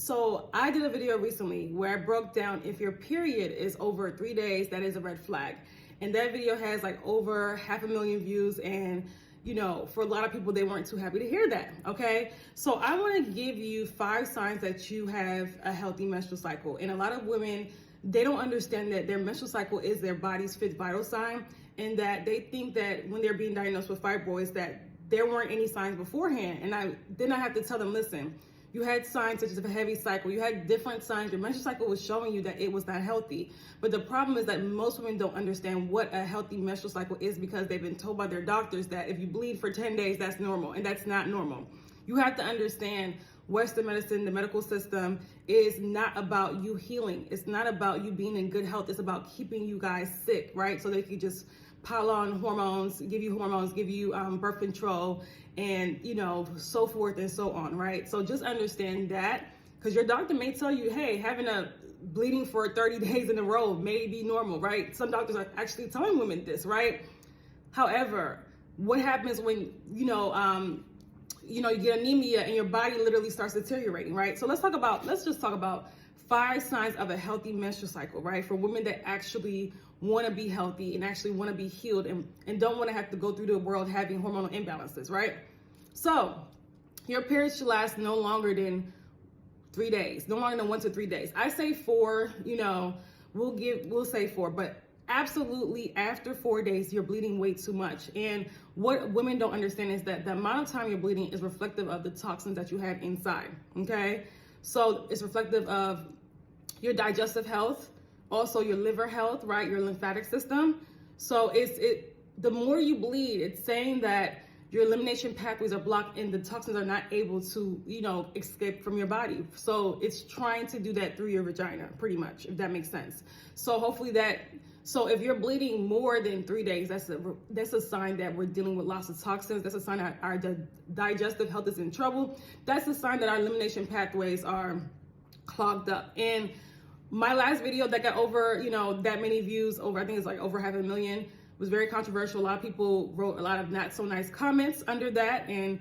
So I did a video recently where I broke down if your period is over 3 days, that is a red flag. And that video has like over 500,000 views, and for a lot of people, they weren't too happy to hear that, okay? So I wanna give you 5 signs that you have a healthy menstrual cycle. And a lot of women, they don't understand that their menstrual cycle is their body's fifth vital sign, and that they think that when they're being diagnosed with fibroids that there weren't any signs beforehand. And then I have to tell them, listen, you had signs such as a heavy cycle, you had different signs, your menstrual cycle was showing you that it was not healthy. But the problem is that most women don't understand what a healthy menstrual cycle is, because they've been told by their doctors that if you bleed for 10 days, that's normal, and that's not normal. You have to understand Western medicine, the medical system, is not about you healing. It's not about you being in good health. It's about keeping you guys sick, right? So they can just pile on hormones, give you birth control, and so forth and so on, right? So just understand that, because your doctor may tell you, hey, having a bleeding for 30 days in a row may be normal, right? Some doctors are actually telling women this, right? However, what happens when you get anemia and your body literally starts deteriorating, right? So let's just talk about 5 signs of a healthy menstrual cycle, right? For women that actually want to be healthy and actually want to be healed and don't want to have to go through the world having hormonal imbalances, right? So your period should last no longer than 3 days, no longer than 1 to 3 days. I say 4, we'll say 4, but absolutely after 4 days, you're bleeding way too much. And what women don't understand is that the amount of time you're bleeding is reflective of the toxins that you have inside, okay? So it's reflective of your digestive health, also your liver health, right? Your lymphatic system. So the more you bleed, it's saying that your elimination pathways are blocked and the toxins are not able to, escape from your body. So it's trying to do that through your vagina, pretty much, if that makes sense. So so if you're bleeding more than 3 days, that's a sign that we're dealing with lots of toxins. That's a sign that our digestive health is in trouble. That's a sign that our elimination pathways are clogged up. And my last video that got over, that many views, I think it's like over 500,000, was very controversial. A lot of people wrote a lot of not so nice comments under that. And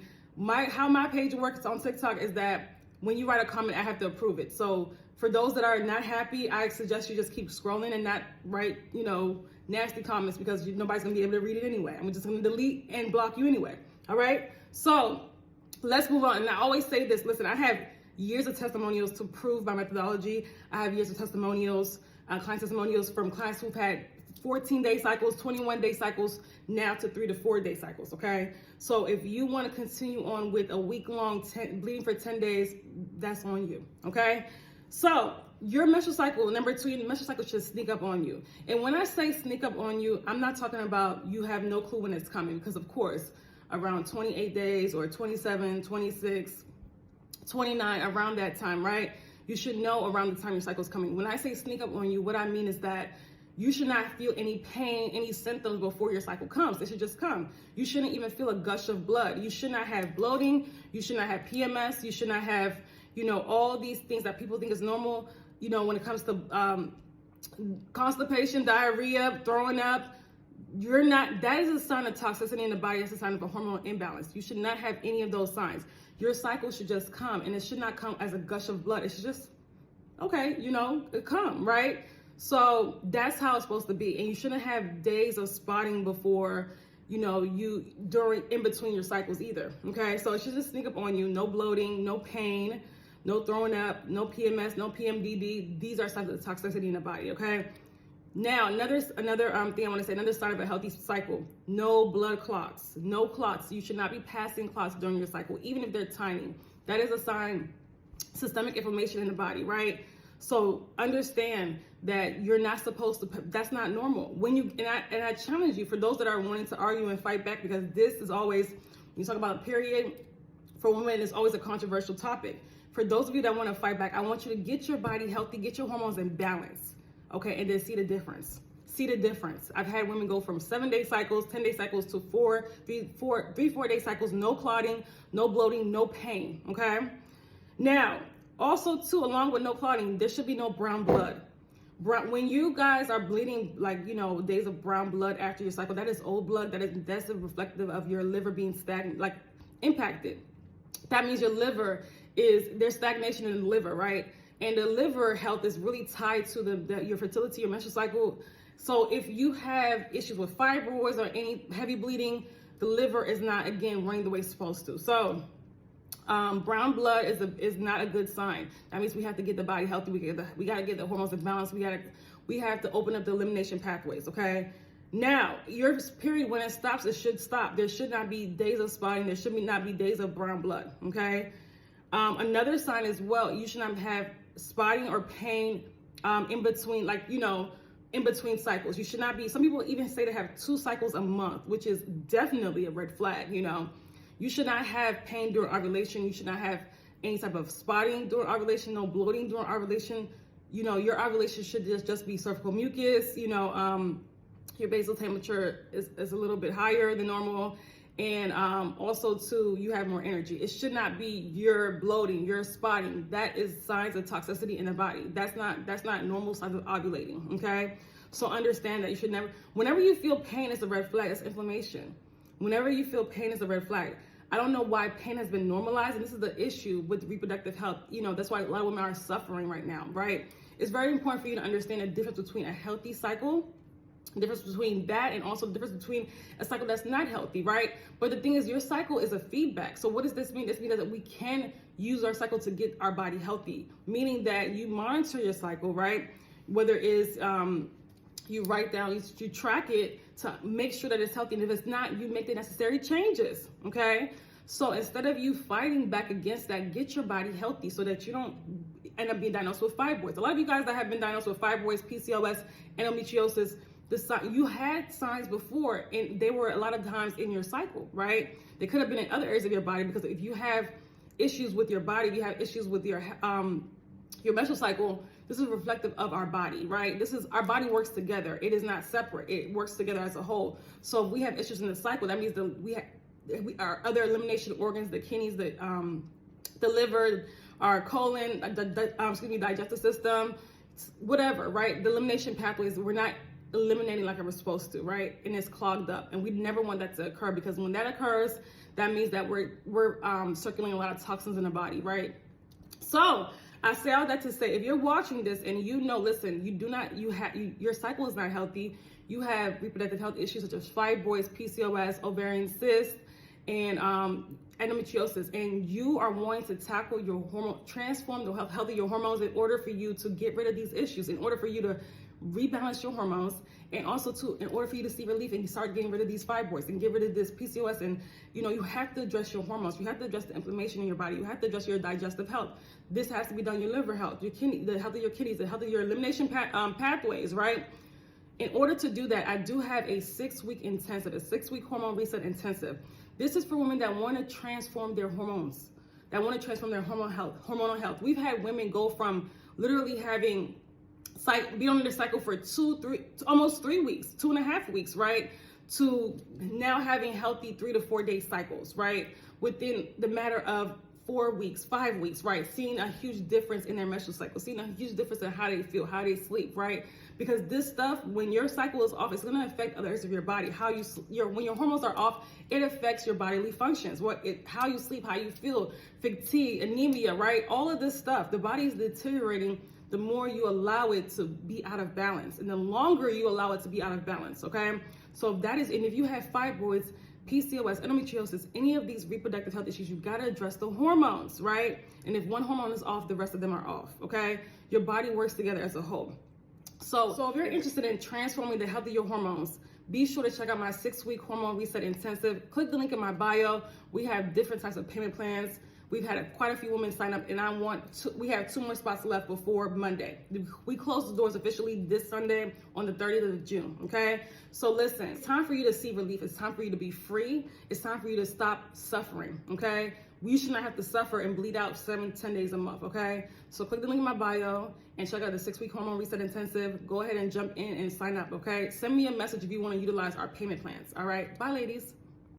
how my page works on TikTok is that when you write a comment, I have to approve it. So for those that are not happy, I suggest you just keep scrolling and not write, nasty comments, because nobody's gonna be able to read it anyway. I'm just gonna delete and block you anyway, all right? So let's move on. And I always say this, listen, I have years of testimonials to prove my methodology. I have years of testimonials, client testimonials from clients who've had 14-day cycles, 21-day cycles, now to 3 to 4 day cycles, okay? So if you want to continue on with a week-long bleeding for 10 days, that's on you, okay? So your menstrual cycle, number 2, your menstrual cycle should sneak up on you. And when I say sneak up on you, I'm not talking about you have no clue when it's coming, because of course, around 28 days or 27, 26, 29, around that time, right? You should know around the time your cycle is coming. When I say sneak up on you, what I mean is that you should not feel any pain, any symptoms before your cycle comes. It should just come. You shouldn't even feel a gush of blood. You should not have bloating. You should not have PMS. You should not have, all these things that people think is normal, when it comes to constipation, diarrhea, throwing up. That is a sign of toxicity in the body. That's a sign of a hormonal imbalance. You should not have any of those signs. Your cycle should just come, and it should not come as a gush of blood. It should just, okay, it come, right? So that's how it's supposed to be. And you shouldn't have days of spotting before, in between your cycles either, okay? So it should just sneak up on you. No bloating, no pain, no throwing up, no PMS, no PMDD. These are signs of toxicity in the body, okay? Now, another thing I want to say, another sign of a healthy cycle: no blood clots, no clots. You should not be passing clots during your cycle, even if they're tiny. That is a sign, systemic inflammation in the body, right? So understand that you're not supposed to, that's not normal. And I challenge you, for those that are wanting to argue and fight back, because this is always, when you talk about a period, for women, it's always a controversial topic. For those of you that want to fight back, I want you to get your body healthy, get your hormones in balance, okay? And then see the difference. See the difference. I've had women go from 7-day cycles, 10-day cycles to 4-day cycles, no clotting, no bloating, no pain, okay? Now, also too, along with no clotting, there should be no brown blood. When you guys are bleeding, days of brown blood after your cycle, that is old blood. That's reflective of your liver being stagnant, impacted. That means your liver is there's stagnation in the liver, right? And the liver health is really tied to your fertility, your menstrual cycle. So if you have issues with fibroids or any heavy bleeding, the liver is not, again, running the way it's supposed to. So brown blood is not a good sign. That means we have to get the body healthy. We got to get the hormones in balance. We have to open up the elimination pathways, okay? Now, your period, when it stops, it should stop. There should not be days of spotting. There should not be days of brown blood, okay? Another sign as well, you should not have spotting or pain in between, like, in between cycles. You should not be, some people even say they have 2 cycles a month, which is definitely a red flag, You should not have pain during ovulation. You should not have any type of spotting during ovulation, no bloating during ovulation. Your ovulation should just be cervical mucus, your basal temperature is a little bit higher than normal. And also too, you have more energy. It should not be your bloating, your spotting. That is signs of toxicity in the body. That's not normal signs of ovulating, okay? So understand that you should never, whenever you feel pain, it's a red flag, it's inflammation. Whenever you feel pain, it's a red flag. I don't know why pain has been normalized, and this is the issue with reproductive health. That's why a lot of women are suffering right now, right? It's very important for you to understand the difference between a healthy cycle, the difference between that, and also the difference between a cycle that's not healthy, right? But the thing is, your cycle is a feedback. So what does this mean? This means that we can use our cycle to get our body healthy, meaning that you monitor your cycle, right? Whether it's you write down, you track it to make sure that it's healthy. And if it's not, you make the necessary changes, okay? So instead of you fighting back against that, get your body healthy so that you don't end up being diagnosed with fibroids. A lot of you guys that have been diagnosed with fibroids, PCOS, endometriosis, you had signs before, and they were a lot of times in your cycle, right? They could have been in other areas of your body, because if you have issues with your body, you have issues with your menstrual cycle, this is reflective of our body, right? Our body works together. It is not separate. It works together as a whole. So if we have issues in the cycle, that means that our other elimination organs, the kidneys, the liver, our colon, digestive system, whatever, right? The elimination pathways, we're not eliminating like we're supposed to, right? And it's clogged up, and we never want that to occur, because when that occurs, that means that we're circulating a lot of toxins in the body, right? So I say all that to say, if you're watching this and listen, your cycle is not healthy, you have reproductive health issues such as fibroids, PCOS, ovarian cysts, and endometriosis, and you are wanting to tackle your hormone, transform the health of your hormones in order for you to get rid of these issues, in order for you to rebalance your hormones, and also in order for you to see relief and start getting rid of these fibroids and get rid of this PCOS, and you have to address your hormones, you have to address the inflammation in your body, you have to address your digestive health. This has to be done, your liver health, your kidney, the health of your kidneys, the health of your elimination pathways, right? In order to do that, I do have a 6-week intensive, a 6-week hormone reset intensive. This is for women that want to transform their hormones, that want to transform their hormonal health. We've had women go from literally having be on their cycle for almost 3 weeks, 2.5 weeks, right? To now having healthy 3 to 4 day cycles, right? Within the matter of 4 weeks, 5 weeks, right? Seeing a huge difference in their menstrual cycle, seeing a huge difference in how they feel, how they sleep, right? Because this stuff, when your cycle is off, it's going to affect other areas of your body. When your hormones are off, it affects your bodily functions, how you sleep, how you feel, fatigue, anemia, right? All of this stuff, the body is deteriorating the more you allow it to be out of balance, and the longer you allow it to be out of balance, okay? So if you have fibroids, PCOS, endometriosis, any of these reproductive health issues, you've got to address the hormones, right? And if one hormone is off, the rest of them are off, okay? Your body works together as a whole. So if you're interested in transforming the health of your hormones, be sure to check out my 6-week hormone reset intensive. Click the link in my bio. We have different types of payment plans. We've had quite a few women sign up, and we have 2 more spots left before Monday. We close the doors officially this Sunday on the 30th of June, okay? So listen, it's time for you to see relief. It's time for you to be free. It's time for you to stop suffering, okay? You should not have to suffer and bleed out 7-10 days a month, okay? So click the link in my bio and check out the 6-week hormone reset intensive. Go ahead and jump in and sign up, okay? Send me a message if you want to utilize our payment plans, all right? Bye, ladies.